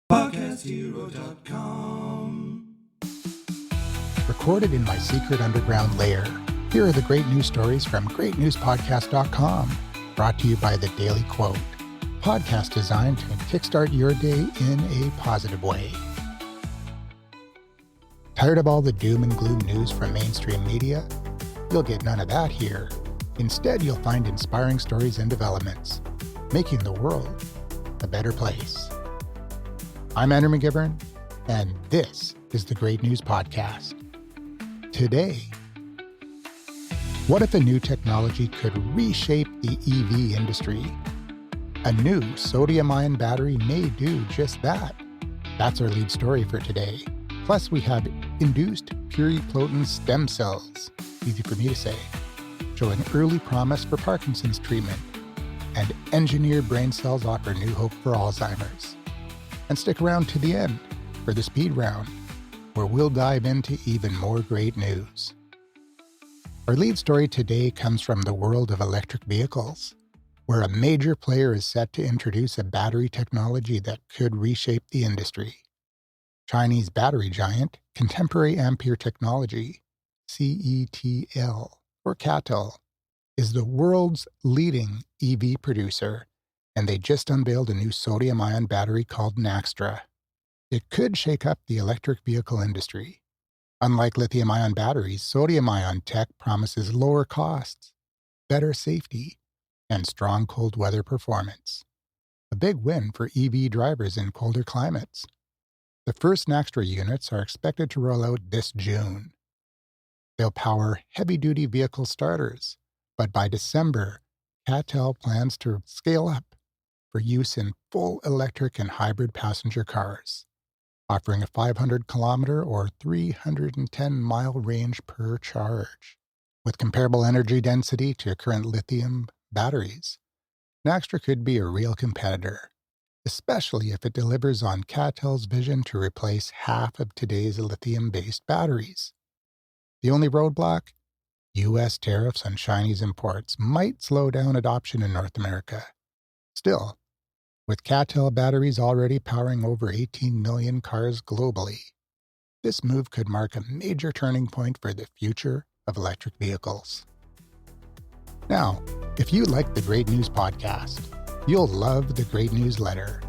PodcastHero.com. Recorded in my secret underground lair, here are the great news stories from greatnewspodcast.com, brought to you by The Daily Quote, podcast designed to kickstart your day in a positive way. Tired of all the doom and gloom news from mainstream media? You'll get none of that here. Instead, you'll find inspiring stories and developments, making the world a better place. I'm Andrew McGivern, and this is the Great News Podcast. Today, what if a new technology could reshape the EV industry? A new sodium-ion battery may do just that. That's our lead story for today. Plus, we have induced pluripotent stem cells, easy for me to say, showing early promise for Parkinson's treatment, and engineered brain cells offer new hope for Alzheimer's. And stick around to the end for the speed round, where we'll dive into even more great news. Our lead story today comes from the world of electric vehicles, where a major player is set to introduce a battery technology that could reshape the industry. Chinese battery giant Contemporary Ampere Technology, CATL, or CATL, is the world's leading EV producer, and they just unveiled a new sodium-ion battery called Naxtra. It could shake up the electric vehicle industry. Unlike lithium-ion batteries, sodium-ion tech promises lower costs, better safety, and strong cold weather performance. A big win for EV drivers in colder climates. The first Naxtra units are expected to roll out this June. They'll power heavy-duty vehicle starters, but by December, CATL plans to scale up for use in full electric and hybrid passenger cars, offering a 500-kilometer or 310-mile range per charge. With comparable energy density to current lithium batteries, Naxtra could be a real competitor, especially if it delivers on CATL's vision to replace half of today's lithium-based batteries. The only roadblock? U.S. tariffs on Chinese imports might slow down adoption in North America. Still, with CATL batteries already powering over 18 million cars globally, this move could mark a major turning point for the future of electric vehicles. Now, if you like the Great News Podcast, you'll love the Great Newsletter,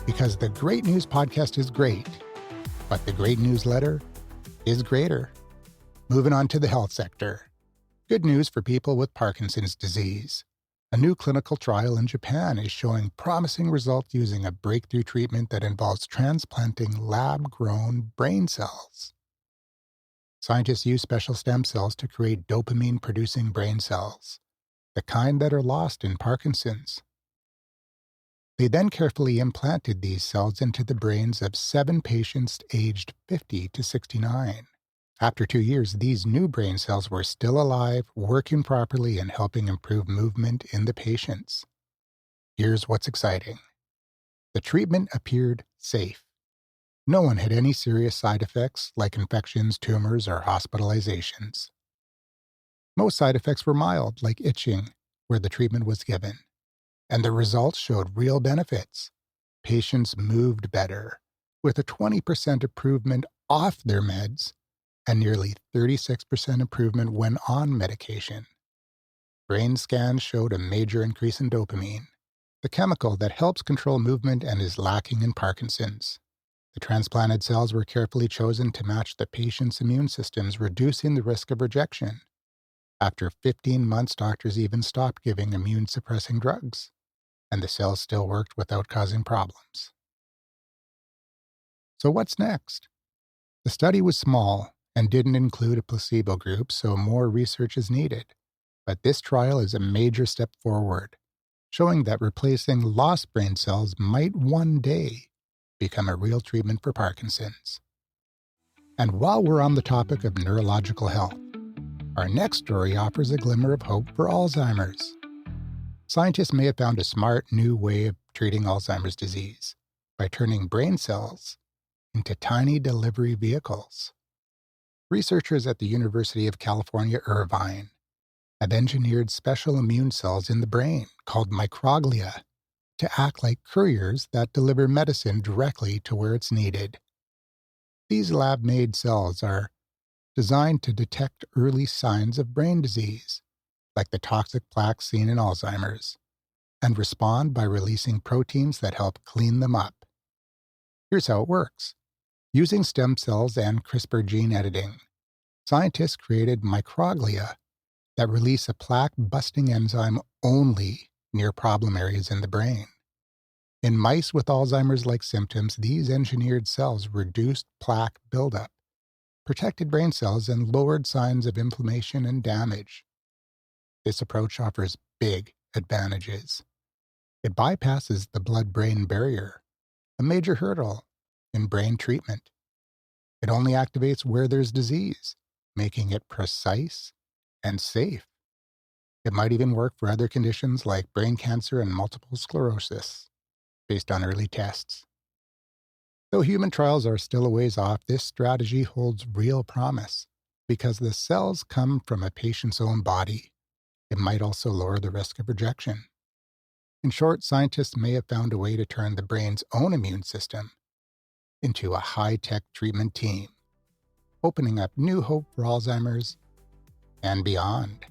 because the Great News Podcast is great, but the Great Newsletter is greater. Moving on to the health sector. Good news for people with Parkinson's disease. A new clinical trial in Japan is showing promising results using a breakthrough treatment that involves transplanting lab-grown brain cells. Scientists use special stem cells to create dopamine-producing brain cells, the kind that are lost in Parkinson's. They then carefully implanted these cells into the brains of 7 patients aged 50 to 69. After 2 years, these new brain cells were still alive, working properly, and helping improve movement in the patients. Here's what's exciting. The treatment appeared safe. No one had any serious side effects like infections, tumors, or hospitalizations. Most side effects were mild, like itching, where the treatment was given. And the results showed real benefits. Patients moved better, with a 20% improvement off their meds, and nearly 36% improvement when on medication. Brain scans showed a major increase in dopamine, the chemical that helps control movement and is lacking in Parkinson's. The transplanted cells were carefully chosen to match the patient's immune systems, reducing the risk of rejection. After 15 months, doctors even stopped giving immune-suppressing drugs, and the cells still worked without causing problems. So what's next? The study was small and didn't include a placebo group, so more research is needed. But this trial is a major step forward, showing that replacing lost brain cells might one day become a real treatment for Parkinson's. And while we're on the topic of neurological health, our next story offers a glimmer of hope for Alzheimer's. Scientists may have found a smart new way of treating Alzheimer's disease by turning brain cells into tiny delivery vehicles. Researchers at the University of California, Irvine, have engineered special immune cells in the brain called microglia to act like couriers that deliver medicine directly to where it's needed. These lab-made cells are designed to detect early signs of brain disease, like the toxic plaques seen in Alzheimer's, and respond by releasing proteins that help clean them up. Here's how it works. Using stem cells and CRISPR gene editing, scientists created microglia that release a plaque-busting enzyme only near problem areas in the brain. In mice with Alzheimer's-like symptoms, these engineered cells reduced plaque buildup, protected brain cells, and lowered signs of inflammation and damage. This approach offers big advantages. It bypasses the blood-brain barrier, a major hurdle in brain treatment. It only activates where there's disease, making it precise and safe. It might even work for other conditions like brain cancer and multiple sclerosis, based on early tests. Though human trials are still a ways off, this strategy holds real promise. Because the cells come from a patient's own body, it might also lower the risk of rejection. In short, scientists may have found a way to turn the brain's own immune system into a high-tech treatment team, opening up new hope for Alzheimer's and beyond.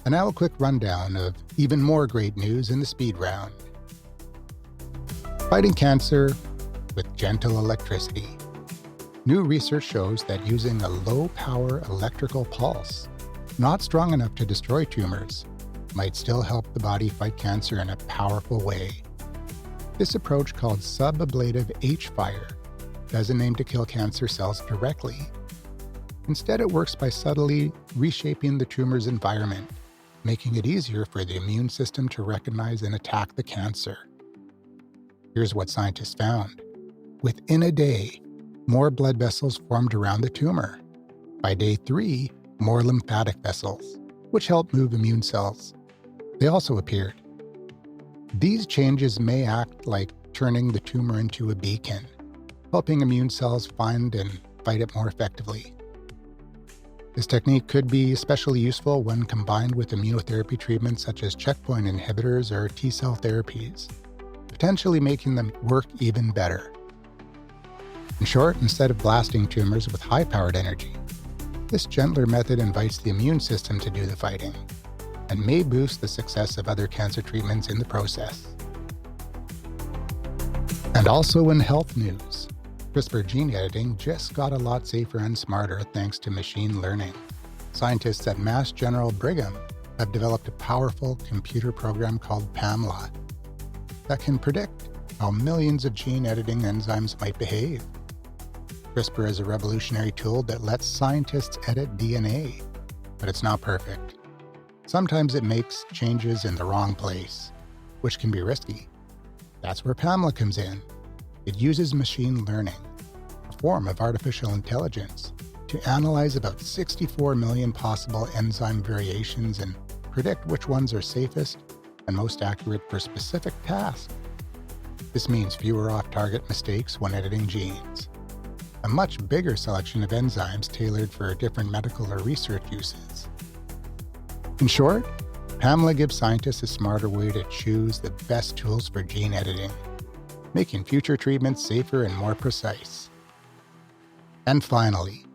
And now a quick rundown of even more great news in the speed round. Fighting cancer with gentle electricity. New research shows that using a low-power electrical pulse, not strong enough to destroy tumors, might still help the body fight cancer in a powerful way. This approach, called subablative H-fire, doesn't aim to kill cancer cells directly. Instead, it works by subtly reshaping the tumor's environment, making it easier for the immune system to recognize and attack the cancer. Here's what scientists found. Within a day, more blood vessels formed around the tumor. By day 3, more lymphatic vessels, which help move immune cells. They also appeared. These changes may act like turning the tumor into a beacon, helping immune cells find and fight it more effectively. This technique could be especially useful when combined with immunotherapy treatments such as checkpoint inhibitors or T-cell therapies, potentially making them work even better. In short, instead of blasting tumors with high-powered energy, this gentler method invites the immune system to do the fighting, and may boost the success of other cancer treatments in the process. And also in health news, CRISPR gene editing just got a lot safer and smarter thanks to machine learning. Scientists at Mass General Brigham have developed a powerful computer program called PAMLA that can predict how millions of gene editing enzymes might behave. CRISPR is a revolutionary tool that lets scientists edit DNA, but it's not perfect. Sometimes it makes changes in the wrong place, which can be risky. That's where PAMLA comes in. It uses machine learning, a form of artificial intelligence, to analyze about 64 million possible enzyme variations and predict which ones are safest and most accurate for specific tasks. This means fewer off-target mistakes when editing genes, a much bigger selection of enzymes tailored for different medical or research uses. In short, PAMLA gives scientists a smarter way to choose the best tools for gene editing, making future treatments safer and more precise. And finally,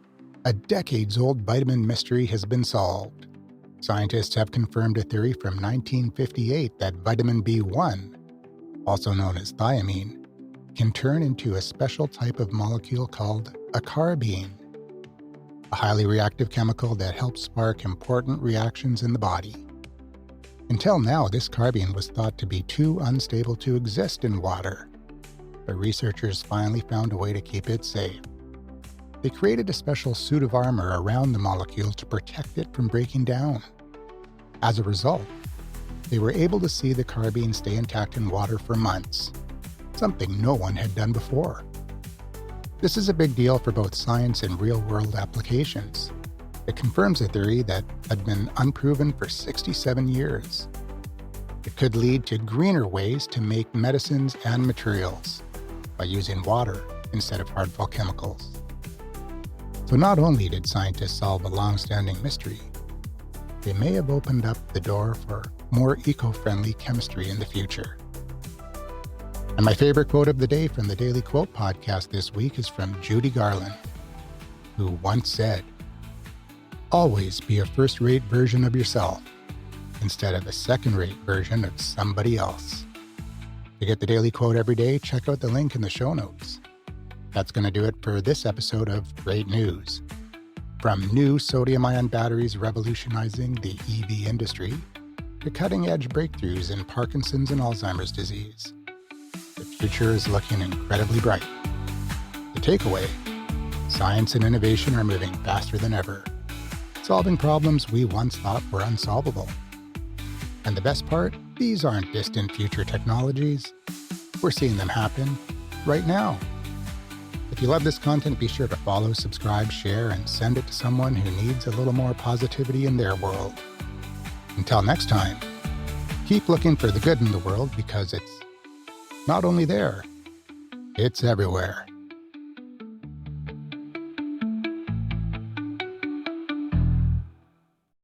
a decades-old vitamin mystery has been solved. Scientists have confirmed a theory from 1958 that vitamin B1, also known as thiamine, can turn into a special type of molecule called a carbene, a highly reactive chemical that helps spark important reactions in the body. Until now, this carbene was thought to be too unstable to exist in water, but researchers finally found a way to keep it safe. They created a special suit of armor around the molecule to protect it from breaking down. As a result, they were able to see the carbene stay intact in water for months, something no one had done before. This is a big deal for both science and real-world applications. It confirms a theory that had been unproven for 67 years. It could lead to greener ways to make medicines and materials by using water instead of harmful chemicals. So not only did scientists solve a long-standing mystery, they may have opened up the door for more eco-friendly chemistry in the future. And my favorite quote of the day from the Daily Quote podcast this week is from Judy Garland, who once said, "Always be a first-rate version of yourself instead of a second-rate version of somebody else." To get the Daily Quote every day, check out the link in the show notes. That's going to do it for this episode of Great News. From new sodium-ion batteries revolutionizing the EV industry to cutting-edge breakthroughs in Parkinson's and Alzheimer's disease, the future is looking incredibly bright. The takeaway: science and innovation are moving faster than ever, solving problems we once thought were unsolvable. And the best part, these aren't distant future technologies. We're seeing them happen right now. If you love this content, be sure to follow, subscribe, share, and send it to someone who needs a little more positivity in their world. Until next time, keep looking for the good in the world because it's not only there, it's everywhere.